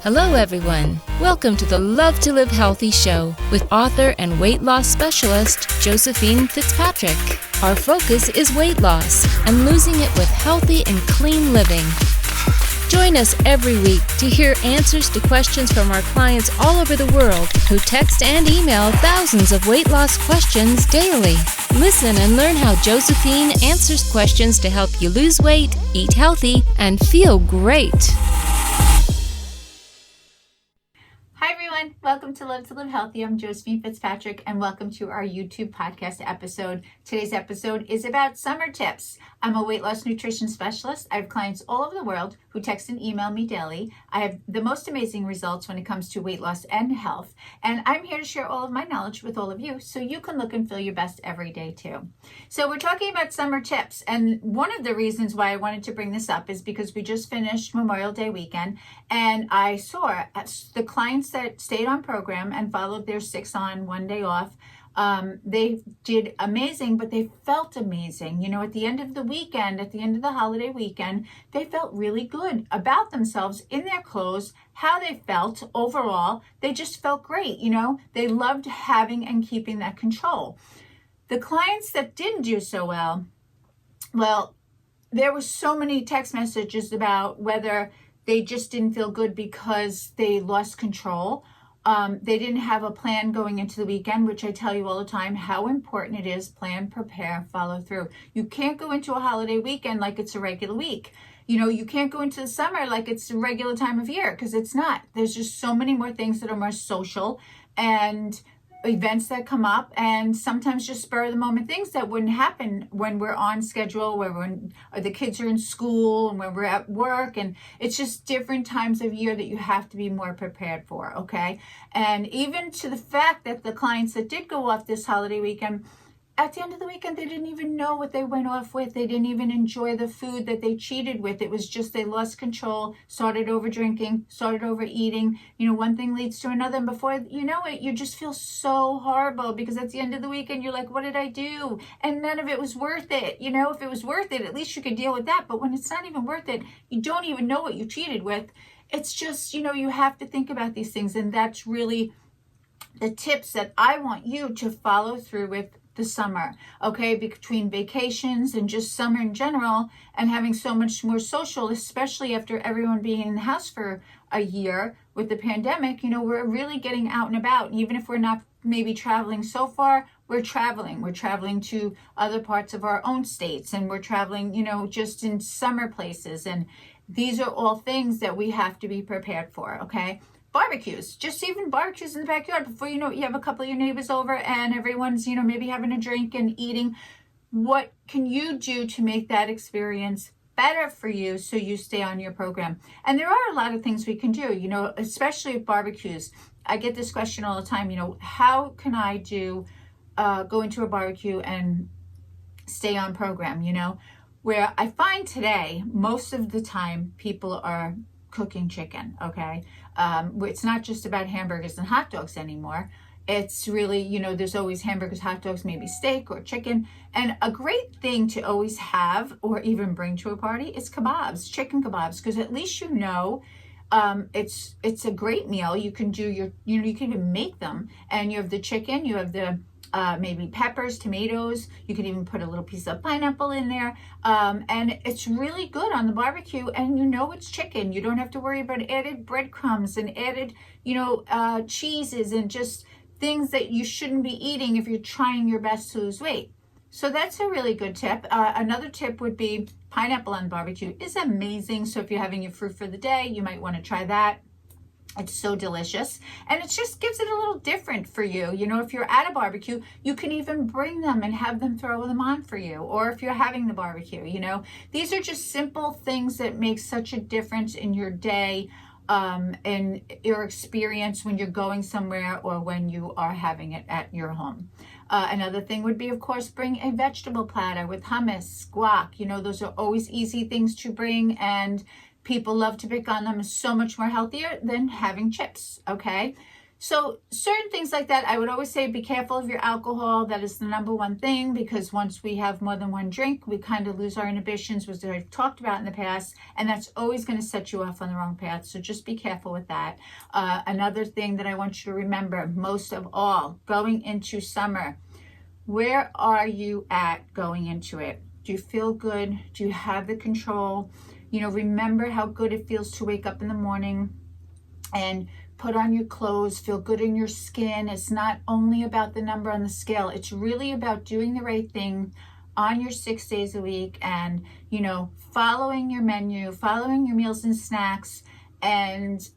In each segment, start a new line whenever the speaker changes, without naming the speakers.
Hello everyone, welcome to the Love to Live Healthy show with author and weight loss specialist Josephine Fitzpatrick. Our focus is weight loss and losing it with healthy and clean living. Join us every week to hear answers to questions from our clients all over the world who text and email thousands of weight loss questions daily. Listen and learn how Josephine answers questions to help you lose weight, eat healthy, and feel great.
Hi everyone, welcome to Love to Live Healthy. I'm Josephine Fitzpatrick and welcome to our YouTube podcast episode. Today's episode is about summer tips. I'm a weight loss nutrition specialist. I have clients all over the world who text and email me daily. I have the most amazing results when it comes to weight loss and health. And I'm here to share all of my knowledge with all of you so you can look and feel your best every day too. So we're talking about summer tips. And one of the reasons why I wanted to bring this up is because we just finished Memorial Day weekend and I saw the clients that stayed on program and followed their 6 on, 1 day off. They did amazing, but they felt amazing. You know, at the end of the weekend, at the end of the holiday weekend, they felt really good about themselves in their clothes, how they felt overall. They just felt great. You know, they loved having and keeping that control. The clients that didn't do so well, there were so many text messages about whether they just didn't feel good because they lost control. They didn't have a plan going into the weekend, which I tell you all the time how important it is. Plan, prepare, follow through. You can't go into a holiday weekend like it's a regular week. You know, you can't go into the summer like it's a regular time of year because it's not. There's just so many more things that are more social and events that come up, and sometimes just spur of the moment things that wouldn't happen when we're on schedule, when the kids are in school and when we're at work, and it's just different times of year that you have to be more prepared for, okay? And even to the fact that the clients that did go off this holiday weekend, at the end of the weekend, they didn't even know what they went off with. They didn't even enjoy the food that they cheated with. It was just they lost control, started over drinking, started overeating. You know, one thing leads to another. And before you know it, you just feel so horrible because at the end of the weekend, you're like, what did I do? And none of it was worth it. You know, if it was worth it, at least you could deal with that. But when it's not even worth it, you don't even know what you cheated with. It's just, you know, you have to think about these things. And that's really the tips that I want you to follow through with the summer, okay, between vacations and just summer in general and having so much more social, especially after everyone being in the house for a year with the pandemic. You know, we're really getting out and about. And even if we're not maybe traveling so far, we're traveling to other parts of our own states, and we're traveling, you know, just in summer places. And these are all things that we have to be prepared for, okay? Barbecues, just even barbecues in the backyard. Before you know it, you have a couple of your neighbors over and everyone's, you know, maybe having a drink and eating. What can you do to make that experience better for you so you stay on your program? And there are a lot of things we can do, you know, especially with barbecues. I get this question all the time, you know, how can I go into a barbecue and stay on program, you know? Where I find today, most of the time, people are cooking chicken, okay? It's not just about hamburgers and hot dogs anymore. It's really, you know, there's always hamburgers, hot dogs, maybe steak or chicken. And a great thing to always have or even bring to a party is kebabs, chicken kebabs, because at least you know it's a great meal. You can do you can even make them. And you have the chicken, you have the maybe peppers, tomatoes. You could even put a little piece of pineapple in there. And it's really good on the barbecue. And you know it's chicken. You don't have to worry about added breadcrumbs and added, you know, cheeses and just things that you shouldn't be eating if you're trying your best to lose weight. So that's a really good tip. Another tip would be pineapple on barbecue is amazing. So if you're having your fruit for the day, you might want to try that. It's so delicious, and it just gives it a little different for you. You know, if you're at a barbecue, you can even bring them and have them throw them on for you. Or if you're having the barbecue, you know, these are just simple things that make such a difference in your day, and your experience when you're going somewhere or when you are having it at your home. Another thing would be, of course, bring a vegetable platter with hummus, guac. You know, those are always easy things to bring, and people love to pick on them. It's so much more healthier than having chips, okay? So certain things like that, I would always say be careful of your alcohol. That is the number one thing, because once we have more than one drink, we kind of lose our inhibitions, which I've talked about in the past, and that's always going to set you off on the wrong path. So just be careful with that. Another thing that I want you to remember, most of all, going into summer, where are you at going into it? Do you feel good? Do you have the control? Remember how good it feels to wake up in the morning and put on your clothes, feel good in your skin. It's not only about the number on the scale. It's really about doing the right thing on your 6 days a week and, following your menu, following your meals and snacks, and,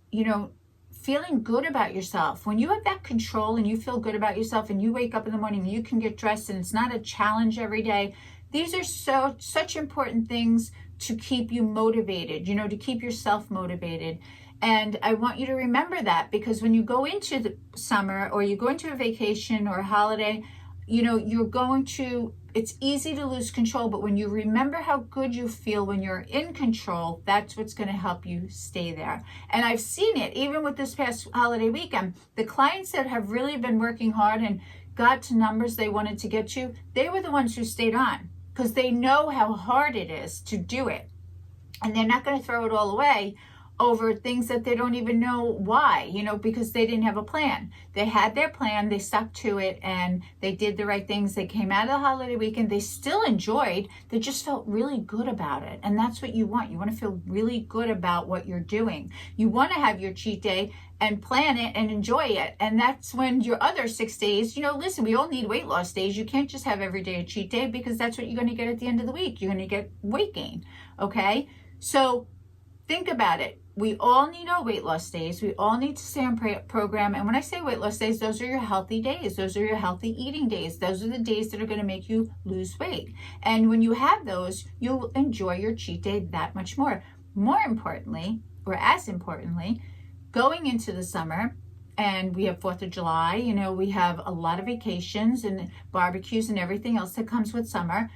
feeling good about yourself. When you have that control and you feel good about yourself and you wake up in the morning and you can get dressed and it's not a challenge every day, these are such important things to keep you motivated, to keep yourself motivated. And I want you to remember that, because when you go into the summer or you go into a vacation or a holiday, it's easy to lose control, but when you remember how good you feel when you're in control, that's what's going to help you stay there. And I've seen it even with this past holiday weekend. The clients that have really been working hard and got to numbers they wanted to get to, they were the ones who stayed on, because they know how hard it is to do it. And they're not going to throw it all away over things that they don't even know why, because they didn't have a plan. They had their plan, they stuck to it, and they did the right things. They came out of the holiday weekend, they still enjoyed, they just felt really good about it. And that's what you want. You want to feel really good about what you're doing. You want to have your cheat day and plan it and enjoy it. And that's when your other 6 days, listen, we all need weight loss days. You can't just have every day a cheat day, because that's what you're going to get at the end of the week. You're going to get weight gain, okay? So think about it. We all need our weight loss days. We all need to stay on program. And when I say weight loss days, those are your healthy days. Those are your healthy eating days. Those are the days that are going to make you lose weight. And when you have those, you'll enjoy your cheat day that much more. More importantly, or as importantly, going into the summer, and we have 4th of July, we have a lot of vacations and barbecues and everything else that comes with summer.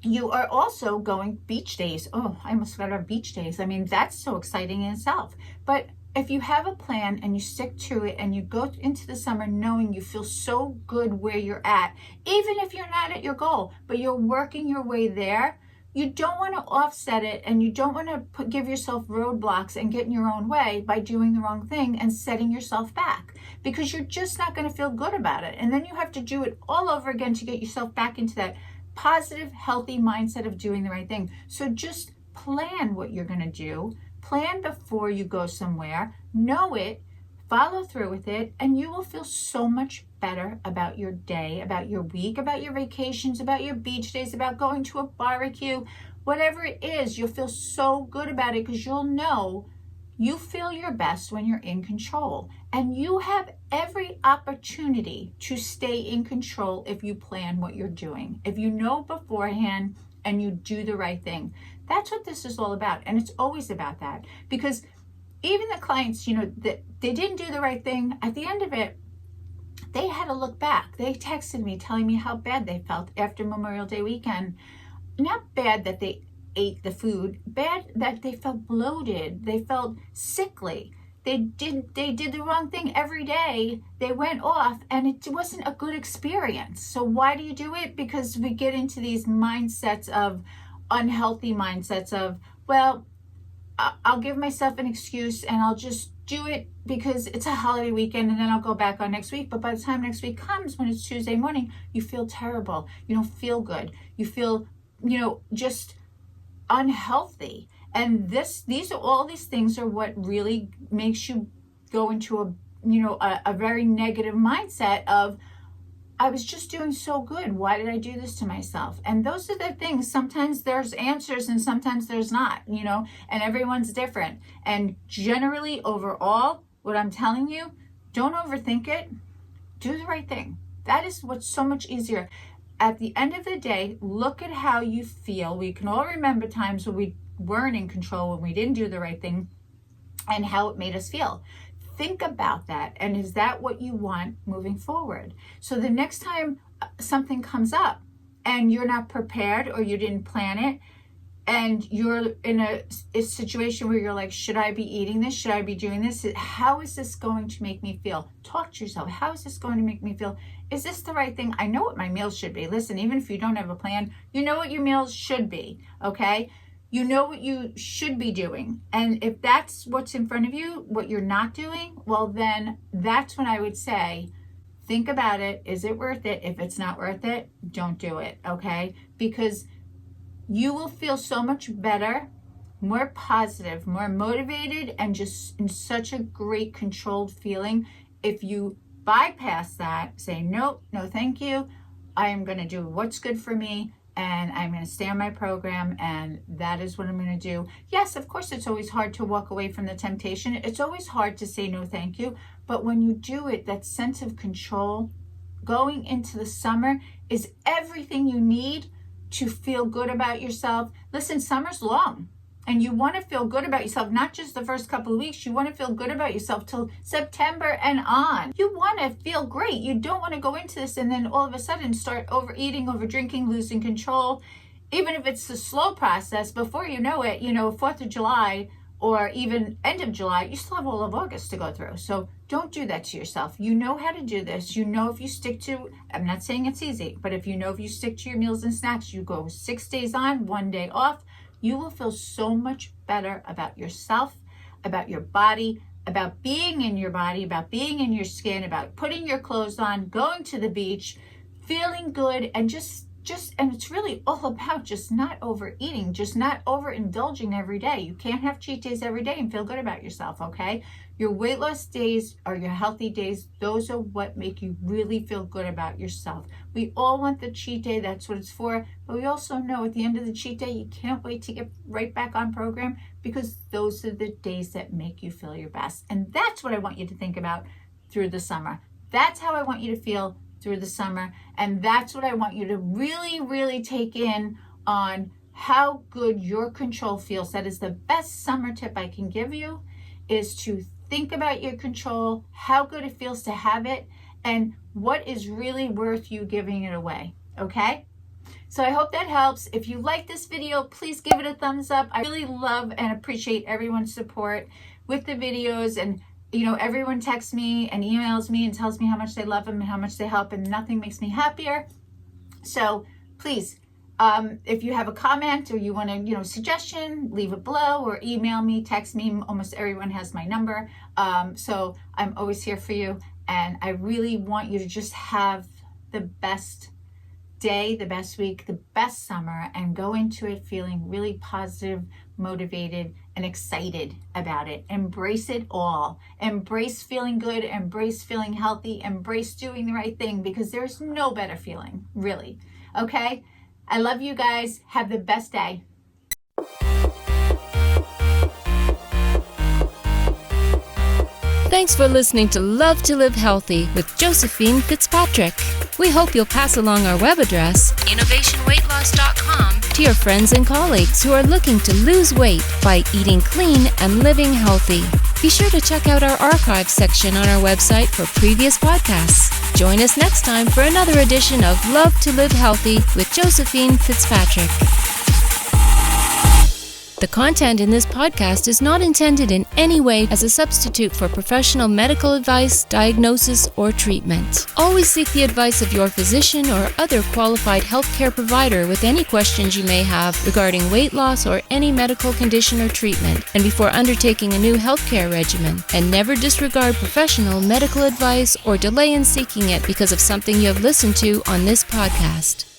You are also going beach days. Oh, I almost forgot about beach days. I mean, that's so exciting in itself. But if you have a plan and you stick to it and you go into the summer knowing you feel so good where you're at, even if you're not at your goal, but you're working your way there, you don't want to offset it, and you don't want to give yourself roadblocks and get in your own way by doing the wrong thing and setting yourself back, because you're just not going to feel good about it. And then you have to do it all over again to get yourself back into that positive, healthy mindset of doing the right thing. So just plan what you're going to do. Plan before you go somewhere. Know it. Follow through with it. And you will feel so much better about your day, about your week, about your vacations, about your beach days, about going to a barbecue. Whatever it is, you'll feel so good about it, because you'll know you feel your best when you're in control. And you have every opportunity to stay in control if you plan what you're doing. If you know beforehand and you do the right thing. That's what this is all about. And it's always about that. Because even the clients, that they didn't do the right thing, at the end of it, they had to look back. They texted me telling me how bad they felt after Memorial Day weekend. Not bad that they ate the food, bad that they felt bloated, they felt sickly, they did the wrong thing every day, they went off, and it wasn't a good experience. So why do you do it? Because we get into these mindsets of unhealthy mindsets of, well, I'll give myself an excuse and I'll just do it because it's a holiday weekend, and then I'll go back on next week. But by the time next week comes, when it's Tuesday morning, you feel terrible, you don't feel good, you feel just unhealthy. And these things are what really makes you go into a very negative mindset of, I was just doing so good, why did I do this to myself? And those are the things. Sometimes there's answers and sometimes there's not, and everyone's different. And generally, overall, what I'm telling you, don't overthink it. Do the right thing. That is what's so much easier. At the end of the day, look at how you feel. We can all remember times when we weren't in control, when we didn't do the right thing, and how it made us feel. Think about that. And is that what you want moving forward? So the next time something comes up and you're not prepared or you didn't plan it, and you're in a situation where you're like, should I be eating this? Should I be doing this? How is this going to make me feel? Talk to yourself. How is this going to make me feel? Is this the right thing? I know what my meals should be. Listen, even if you don't have a plan, you know what your meals should be, okay? You know what you should be doing. And if that's what's in front of you, what you're not doing, well, then that's when I would say, think about it. Is it worth it? If it's not worth it, don't do it, okay? Because you will feel so much better, more positive, more motivated, and just in such a great controlled feeling if you bypass that, say, nope, no thank you. I am going to do what's good for me, and I'm going to stay on my program, and that is what I'm going to do. Yes, of course, it's always hard to walk away from the temptation. It's always hard to say no thank you. But when you do it, that sense of control going into the summer is everything you need to feel good about yourself. Listen, summer's long. And you want to feel good about yourself, not just the first couple of weeks. You want to feel good about yourself till September and on. You want to feel great. You don't want to go into this and then all of a sudden start overeating, overdrinking, losing control. Even if it's a slow process, before you know it, 4th of July or even end of July, you still have all of August to go through. So don't do that to yourself. You know how to do this. You know if you stick to, I'm not saying it's easy, but if you stick to your meals and snacks, you go 6 days on, 1 day off, you will feel so much better about yourself, about your body, about being in your body, about being in your skin, about putting your clothes on, going to the beach, feeling good, and and it's really all about just not overeating, just not overindulging every day. You can't have cheat days every day and feel good about yourself, okay? Your weight loss days are your healthy days. Those are what make you really feel good about yourself. We all want the cheat day. That's what it's for. But we also know at the end of the cheat day, you can't wait to get right back on program because those are the days that make you feel your best. And that's what I want you to think about through the summer. That's how I want you to feel through the summer. And that's what I want you to really, really take in on how good your control feels. That is the best summer tip I can give you, is to think about your control, how good it feels to have it, and what is really worth you giving it away, okay? So I hope that helps. If you like this video, please give it a thumbs up. I really love and appreciate everyone's support with the videos, and everyone texts me and emails me and tells me how much they love them and how much they help, and nothing makes me happier. So please, if you have a comment or you want a suggestion, leave it below or email me, text me. Almost everyone has my number. So I'm always here for you. And I really want you to just have the best day, the best week, the best summer, and go into it feeling really positive, motivated, and excited about it. Embrace it all. Embrace feeling good, embrace feeling healthy, embrace doing the right thing, because there's no better feeling, really. Okay? I love you guys. Have the best day.
Thanks for listening to Love to Live Healthy with Josephine Fitzpatrick. We hope you'll pass along our web address, innovationweightloss.com, to your friends and colleagues who are looking to lose weight by eating clean and living healthy. Be sure to check out our archives section on our website for previous podcasts. Join us next time for another edition of Love to Live Healthy with Josephine Fitzpatrick. The content in this podcast is not intended in any way as a substitute for professional medical advice, diagnosis, or treatment. Always seek the advice of your physician or other qualified healthcare provider with any questions you may have regarding weight loss or any medical condition or treatment, and before undertaking a new healthcare regimen. And never disregard professional medical advice or delay in seeking it because of something you have listened to on this podcast.